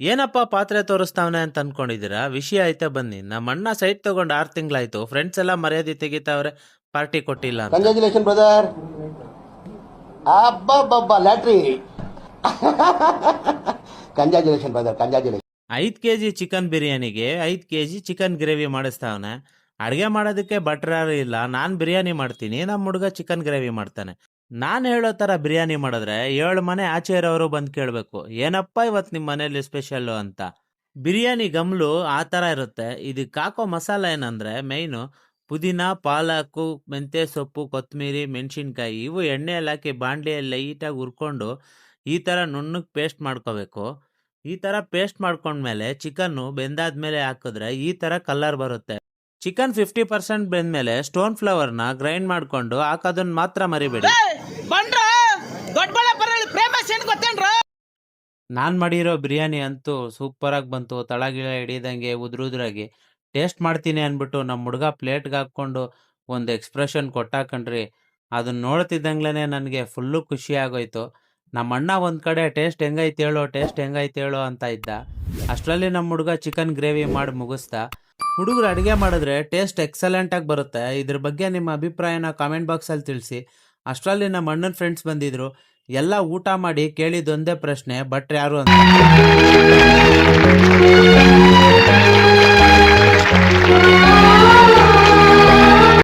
ಏನಪ್ಪ ಪಾತ್ರೆ ತೋರಿಸ್ತಾವನೆ ಅಂತ ಅನ್ಕೊಂಡಿದ್ದೀರಾ? ವಿಷಯ ಐತೆ ಬನ್ನಿ. ನಮ್ಮ ಅಣ್ಣ ಸೈಟ್ ತಗೊಂಡು 6 ತಿಂಗಳಾಯ್ತು. ಫ್ರೆಂಡ್ಸ್ ಎಲ್ಲ ಮರ್ಯಾದೆ ತೆಗಿತಾವ್ರೆ, ಪಾರ್ಟಿ ಕೊಟ್ಟಿಲ್ಲ ಅಂತ. Congratulation brother. ಅಬ್ಬಬ್ಬಬ್ಬ lottery. Congratulation brother, congratulation. 5 KG chicken ಬಿರಿಯಾನಿಗೆ 5 ಕೆಜಿ ಚಿಕನ್ ಗ್ರೇವಿ ಮಾಡಿಸ್ತಾವನೆ. ಅಡುಗೆ ಮಾಡೋದಕ್ಕೆ ಭಟ್ರು ಯಾರು ಇಲ್ಲ. ನಾನು ಬಿರಿಯಾನಿ ಮಾಡ್ತೀನಿ, ನಮ್ಮ ಹುಡುಗ ಚಿಕನ್ ಗ್ರೇವಿ ಮಾಡ್ತಾನೆ. ನಾನು ಹೇಳೋ ಥರ ಬಿರಿಯಾನಿ ಮಾಡಿದ್ರೆ 7 ಮನೆ ಆಚೆ ಇರೋರು ಬಂದು ಕೇಳಬೇಕು, ಏನಪ್ಪ ಇವತ್ತು ನಿಮ್ಮ ಮನೇಲಿ ಸ್ಪೆಷಲ್ಲು ಅಂತ. ಬಿರಿಯಾನಿ ಗಮ್ಲು ಆ ಥರ ಇರುತ್ತೆ. ಇದಕ್ಕೆ ಹಾಕೋ ಮಸಾಲೆ ಏನಂದರೆ ಮೈನು ಪುದೀನ, ಪಾಲಕು, ಮೆಂತ್ಯ ಸೊಪ್ಪು, ಕೊತ್ತಂಬರಿ, ಮೆಣಸಿನ್ಕಾಯಿ ಇವು ಎಣ್ಣೆಯಲ್ಲಿ ಹಾಕಿ ಬಾಣಲೆಯಲ್ಲಿ ಲೈಟಾಗಿ ಹುರ್ಕೊಂಡು ಈ ಥರ ನುಣ್ಣಗೆ ಪೇಸ್ಟ್ ಮಾಡ್ಕೋಬೇಕು. ಈ ಥರ ಪೇಸ್ಟ್ ಮಾಡ್ಕೊಂಡ್ಮೇಲೆ ಚಿಕನ್ನು ಬೆಂದಾದ್ಮೇಲೆ ಹಾಕಿದ್ರೆ ಈ ಥರ ಕಲರ್ ಬರುತ್ತೆ. ಚಿಕನ್ 50% ಬೆಂದ್ಮೇಲೆ ಸ್ಟೋನ್ ಫ್ಲವರ್ನ ಗ್ರೈಂಡ್ ಮಾಡಿಕೊಂಡು ಹಾಕೋದನ್ನ ಮಾತ್ರ ಮರಿಬೇಡಿ. ನಾನು ಮಾಡಿರೋ ಬಿರಿಯಾನಿ ಅಂತೂ ಸೂಪರಾಗಿ ಬಂತು. ತಳಗಿಳ ಹಿಡಿದಂಗೆ ಉದ್ರುದ್ರಾಗಿ ಟೇಸ್ಟ್ ಮಾಡ್ತೀನಿ ಅಂದ್ಬಿಟ್ಟು ನಮ್ಮ ಹುಡುಗ ಪ್ಲೇಟ್ಗೆ ಹಾಕ್ಕೊಂಡು ಒಂದು ಎಕ್ಸ್ಪ್ರೆಷನ್ ಕೊಟ್ಟಾಕಂಡ್ರಿ. ಅದನ್ನ ನೋಡ್ತಿದ್ದಂಗ್ಲೇ ನನಗೆ ಫುಲ್ಲು ಖುಷಿ ಆಗೋಯ್ತು. ನಮ್ಮ ಅಣ್ಣ ಒಂದು ಕಡೆ ಟೇಸ್ಟ್ ಹೆಂಗೈತೆ ಹೇಳೋ ಅಂತ ಇದ್ದ. ಅಷ್ಟರಲ್ಲಿ ನಮ್ಮ ಹುಡುಗ ಚಿಕನ್ ಗ್ರೇವಿ ಮಾಡಿ ಮುಗಿಸ್ದ. ಹುಡುಗರು ಅಡುಗೆ ಮಾಡಿದ್ರೆ ಟೇಸ್ಟ್ ಎಕ್ಸಲೆಂಟಾಗಿ ಬರುತ್ತೆ. ಇದ್ರ ಬಗ್ಗೆ ನಿಮ್ಮ ಅಭಿಪ್ರಾಯನ ಕಾಮೆಂಟ್ ಬಾಕ್ಸಲ್ಲಿ ತಿಳಿಸಿ. ಅಷ್ಟರಲ್ಲಿ ನಮ್ಮ ಅಣ್ಣನ ಫ್ರೆಂಡ್ಸ್ ಬಂದಿದ್ರು. ಎಲ್ಲ ಊಟ ಮಾಡಿ ಕೇಳಿದೊಂದೇ ಪ್ರಶ್ನೆ, ಭಟ್ರು ಯಾರು ಅಂತ.